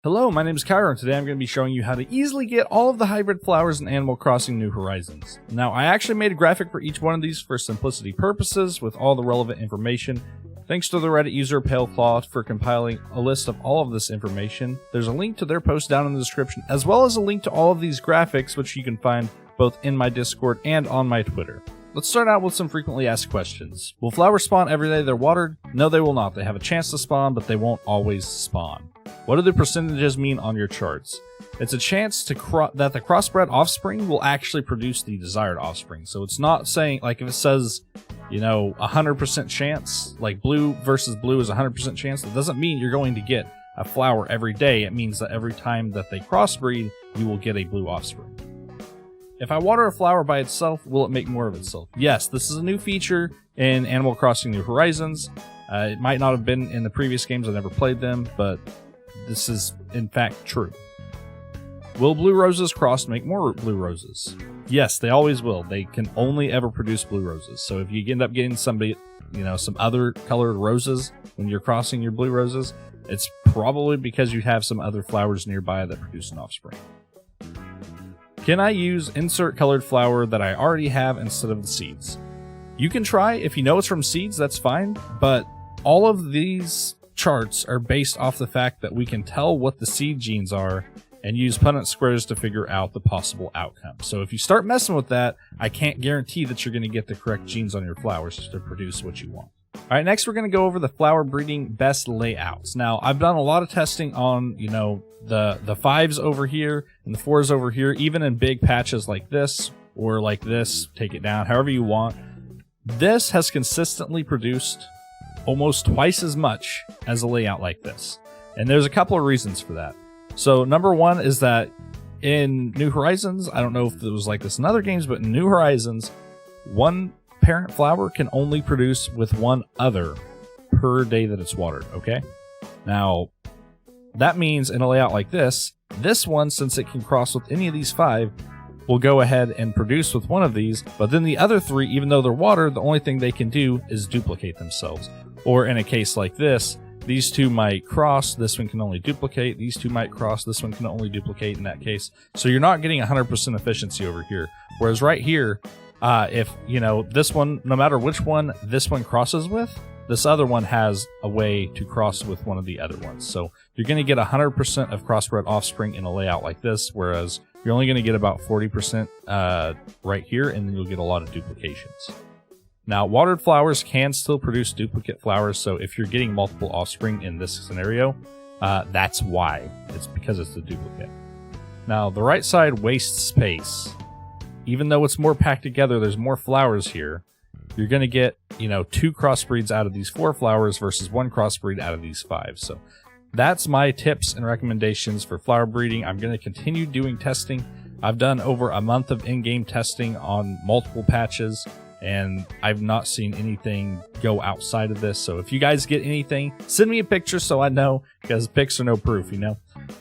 Hello, my name is Kyro, and today I'm going to be showing you how to easily get all of the hybrid flowers in Animal Crossing New Horizons. Now, I actually made a graphic for each one of these for simplicity purposes with all the relevant information. Thanks to the Reddit user Paleclaw for compiling a list of all of this information. There's a link to their post down in the description, as well as a link to all of these graphics, which you can find both in my Discord and on my Twitter. Let's start out with some frequently asked questions. Will flowers spawn every day they're watered? No, they will not. They have a chance to spawn, but they won't always spawn. What do the percentages mean on your charts? It's a chance to that the crossbred offspring will actually produce the desired offspring. So it's not saying, like if it says, 100% chance, like blue versus blue is 100% chance, that doesn't mean you're going to get a flower every day. It means that every time that they crossbreed, you will get a blue offspring. If I water a flower by itself, will it make more of itself? Yes, this is a new feature in Animal Crossing New Horizons. It might not have been in the previous games, I never played them, but this is in fact true. Will blue roses crossed make more blue roses? Yes, they always will. They can only ever produce blue roses. So if you end up getting some other colored roses when you're crossing your blue roses, it's probably because you have some other flowers nearby that produce an offspring. Can I use insert colored flower that I already have instead of the seeds? You can try. If you know it's from seeds, that's fine, but all of these charts are based off the fact that we can tell what the seed genes are and use Punnett squares to figure out the possible outcome. So if you start messing with that, I can't guarantee that you're going to get the correct genes on your flowers to produce what you want. All right, next we're going to go over the flower breeding best layouts. Now, I've done a lot of testing on, the 5s over here and the 4s over here, even in big patches like this or like this, take it down, however you want. This has consistently produced almost twice as much as a layout like this. And there's a couple of reasons for that. So number one is that in New Horizons, I don't know if it was like this in other games, but in New Horizons, one parent flower can only produce with one other per day that it's watered, okay? Now, that means in a layout like this one, since it can cross with any of these 5, will go ahead and produce with one of these, but then the other 3, even though they're watered, the only thing they can do is duplicate themselves. Or in a case like this, these 2 might cross, this one can only duplicate, these 2 might cross, this one can only duplicate in that case. So you're not getting 100% efficiency over here. Whereas right here, if, this one, no matter which one this one crosses with, this other one has a way to cross with one of the other ones. So you're going to get 100% of crossbred offspring in a layout like this, whereas you're only going to get about 40% right here, and then you'll get a lot of duplications. Now, watered flowers can still produce duplicate flowers, so if you're getting multiple offspring in this scenario, that's why. It's because it's a duplicate. Now, the right side wastes space. Even though it's more packed together, there's more flowers here. You're going to get, 2 crossbreeds out of these 4 flowers versus 1 crossbreed out of these 5. So that's my tips and recommendations for flower breeding. I'm going to continue doing testing. I've done over a month of in-game testing on multiple patches, and I've not seen anything go outside of this. So if you guys get anything, send me a picture so I know, because pics are no proof,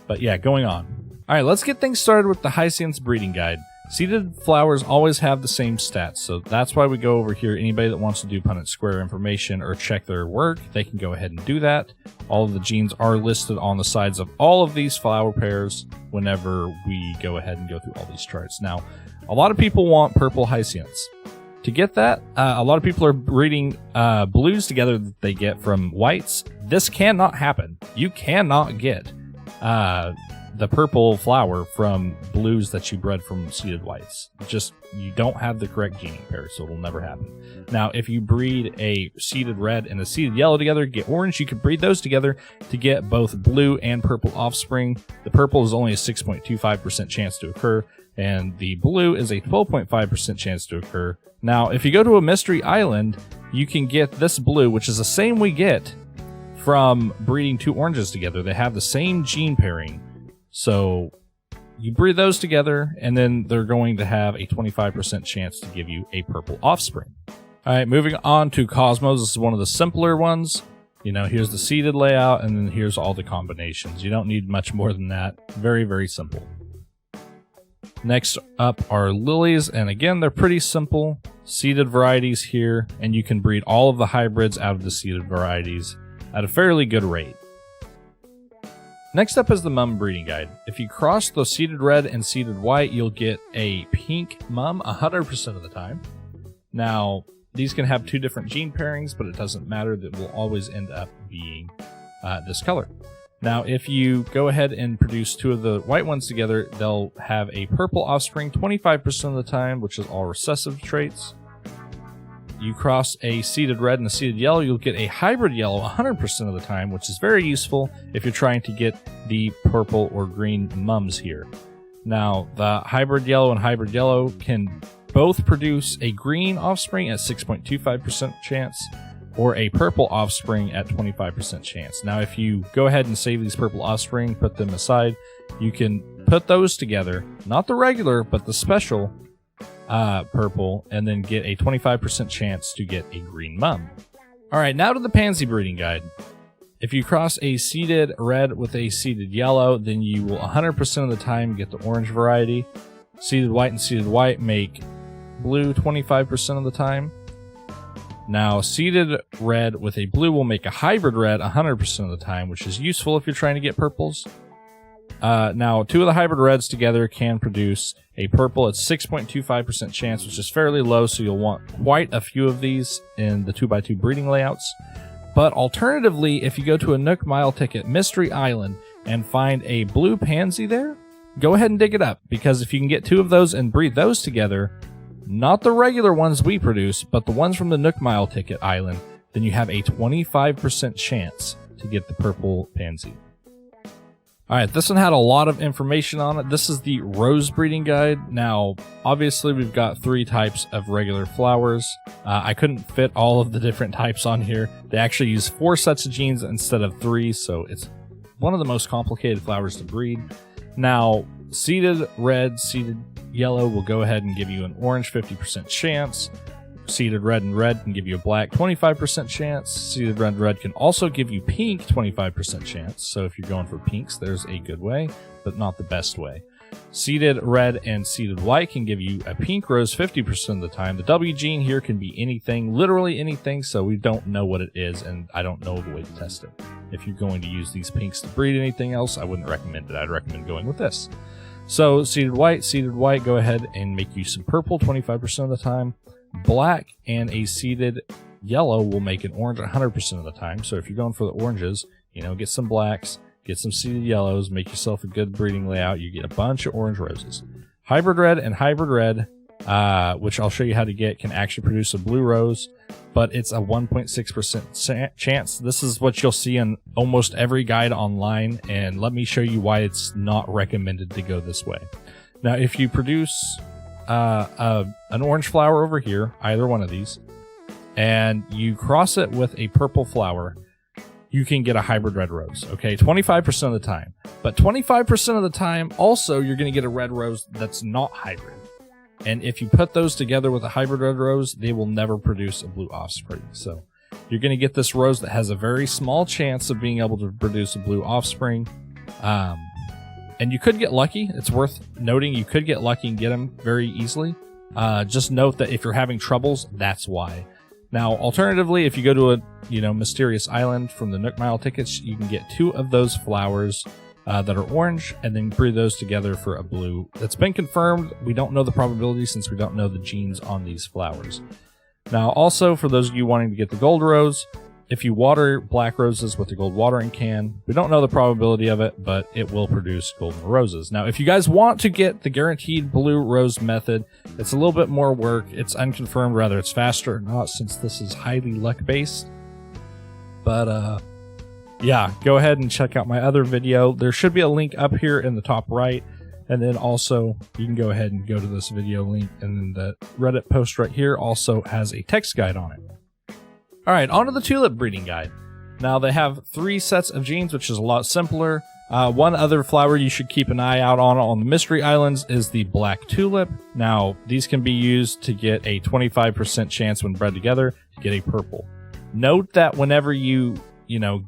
But yeah, going on. All right, let's get things started with the Hyacinths breeding guide. Seeded flowers always have the same stats, so that's why we go over here. Anybody that wants to do Punnett square information or check their work, they can go ahead and do that. All of the genes are listed on the sides of all of these flower pairs whenever we go ahead and go through all these charts. Now, a lot of people want purple hyacinths. To get that, a lot of people are breeding blues together that they get from whites. This cannot happen. You cannot get the purple flower from blues that you bred from seeded whites. You don't have the correct gene pair, so it'll never happen. Now, if you breed a seeded red and a seeded yellow together, get orange, you can breed those together to get both blue and purple offspring. The purple is only a 6.25% chance to occur, and the blue is a 12.5% chance to occur. Now, if you go to a mystery island, you can get this blue, which is the same we get from breeding 2 oranges together. They have the same gene pairing. So you breed those together, and then they're going to have a 25% chance to give you a purple offspring. All right, moving on to Cosmos. This is one of the simpler ones. Here's the seeded layout, and then here's all the combinations. You don't need much more than that. Very, very simple. Next up are lilies, and again, they're pretty simple. Seeded varieties here, and you can breed all of the hybrids out of the seeded varieties at a fairly good rate. Next up is the mum breeding guide. If you cross the seeded red and seeded white, you'll get a pink mum 100% of the time. Now, these can have two different gene pairings, but it doesn't matter. That will always end up being this color. Now, if you go ahead and produce two of the white ones together, they'll have a purple offspring 25% of the time, which is all recessive traits. You cross a seeded red and a seeded yellow, you'll get a hybrid yellow 100% of the time, which is very useful if you're trying to get the purple or green mums here. Now, the hybrid yellow and hybrid yellow can both produce a green offspring at 6.25% chance, or a purple offspring at 25% chance. Now, if you go ahead and save these purple offspring, put them aside, you can put those together, not the regular, but the special purple, and then get a 25% chance to get a green mum. All right, now to the pansy breeding guide. If you cross a seeded red with a seeded yellow, then you will 100% of the time get the orange variety. Seeded white and seeded white make blue 25% of the time. Now, seeded red with a blue will make a hybrid red 100% of the time, which is useful if you're trying to get purples. Now, two of the hybrid reds together can produce a purple at 6.25% chance, which is fairly low, so you'll want quite a few of these in the 2x2 breeding layouts. But alternatively, if you go to a Nook Mile ticket Mystery Island and find a blue pansy there, go ahead and dig it up, because if you can get two of those and breed those together, not the regular ones we produce, but the ones from the Nook Mile ticket island, then you have a 25% chance to get the purple pansy. Alright, this one had a lot of information on it. This is the rose breeding guide. Now, obviously we've got 3 types of regular flowers. I couldn't fit all of the different types on here. They actually use 4 sets of genes instead of 3, so it's one of the most complicated flowers to breed. Now, seeded red, seeded yellow will go ahead and give you an orange 50% chance. Seeded red and red can give you a black 25% chance. Seeded red and red can also give you pink 25% chance. So if you're going for pinks, there's a good way, but not the best way. Seeded red and seeded white can give you a pink rose 50% of the time. The W gene here can be anything, literally anything, so we don't know what it is, and I don't know the way to test it. If you're going to use these pinks to breed anything else, I wouldn't recommend it. I'd recommend going with this. So seeded white, go ahead and make you some purple 25% of the time. Black and a seeded yellow will make an orange 100% of the time. So if you're going for the oranges, get some blacks, get some seeded yellows, make yourself a good breeding layout. You get a bunch of orange roses. Hybrid red and hybrid red, which I'll show you how to get, can actually produce a blue rose, but it's a 1.6% chance. This is what you'll see in almost every guide online, and let me show you why it's not recommended to go this way. Now, if you produce an orange flower over here, either one of these, and you cross it with a purple flower, you can get a hybrid red rose, okay? 25% of the time. But 25% of the time, also, you're going to get a red rose that's not hybrid. And if you put those together with a hybrid red rose, they will never produce a blue offspring. So you're going to get this rose that has a very small chance of being able to produce a blue offspring. And you could get lucky. It's worth noting you could get lucky and get them very easily. Just note that if you're having troubles, that's why. Now, alternatively, if you go to a Mysterious Island from the Nook Mile tickets, you can get 2 of those flowers that are orange, and then breed those together for a blue. That's been confirmed. We don't know the probability since we don't know the genes on these flowers. Now, also, for those of you wanting to get the gold rose, if you water black roses with the gold watering can, we don't know the probability of it, but it will produce golden roses. Now, if you guys want to get the guaranteed blue rose method, it's a little bit more work. It's unconfirmed whether it's faster or not, since this is highly luck-based. But, yeah, go ahead and check out my other video. There should be a link up here in the top right. And then also, you can go ahead and go to this video link, and then the Reddit post right here also has a text guide on it. Alright, on to the tulip breeding guide. Now, they have 3 sets of genes, which is a lot simpler. One other flower you should keep an eye out on the Mystery Islands is the black tulip. Now, these can be used to get a 25% chance when bred together to get a purple. Note that whenever you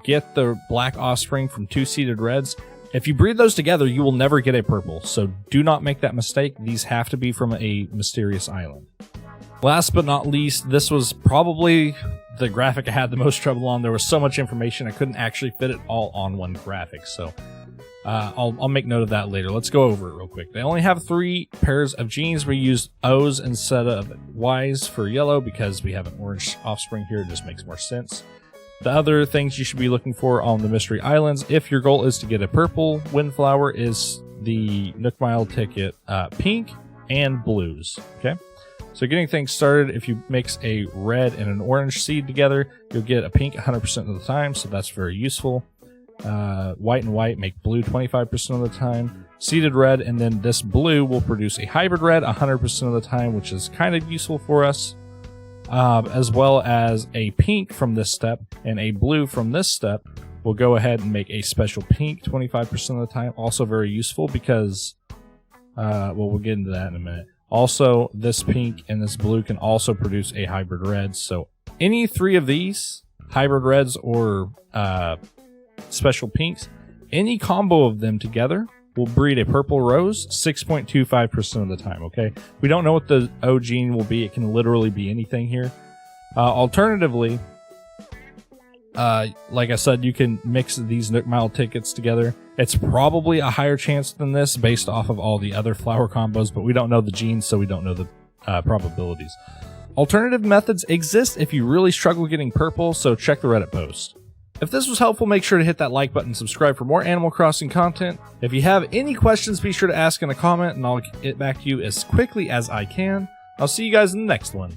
get the black offspring from 2 seeded reds, if you breed those together, you will never get a purple. So do not make that mistake. These have to be from a mysterious island. Last but not least, this was probably the graphic I had the most trouble on. There was so much information, I couldn't actually fit it all on one graphic. So I'll make note of that later. Let's go over it real quick. They only have 3 pairs of genes. We use O's instead of Y's for yellow because we have an orange offspring here. It just makes more sense. The other things you should be looking for on the Mystery Islands, if your goal is to get a purple Windflower, is the Nook Mile ticket pink and blues. Okay, so getting things started, if you mix a red and an orange seed together, you'll get a pink 100% of the time, so that's very useful. White and white make blue 25% of the time. Seeded red and then this blue will produce a hybrid red 100% of the time, which is kind of useful for us. As well as a pink from this step and a blue from this step will go ahead and make a special pink 25% of the time. Also very useful because, well, we'll get into that in a minute. Also, this pink and this blue can also produce a hybrid red. So any 3 of these, hybrid reds or special pinks, any combo of them together will breed a purple rose 6.25% of the time. Okay, we don't know what the O gene will be. It can literally be anything here. Alternatively, like I said, you can mix these Nook Mile tickets together. It's probably a higher chance than this based off of all the other flower combos, but we don't know the genes, so we don't know the probabilities. Alternative methods exist if you really struggle getting purple, so check the Reddit post. If this was helpful, make sure to hit that like button and subscribe for more Animal Crossing content. If you have any questions, be sure to ask in a comment and I'll get back to you as quickly as I can. I'll see you guys in the next one.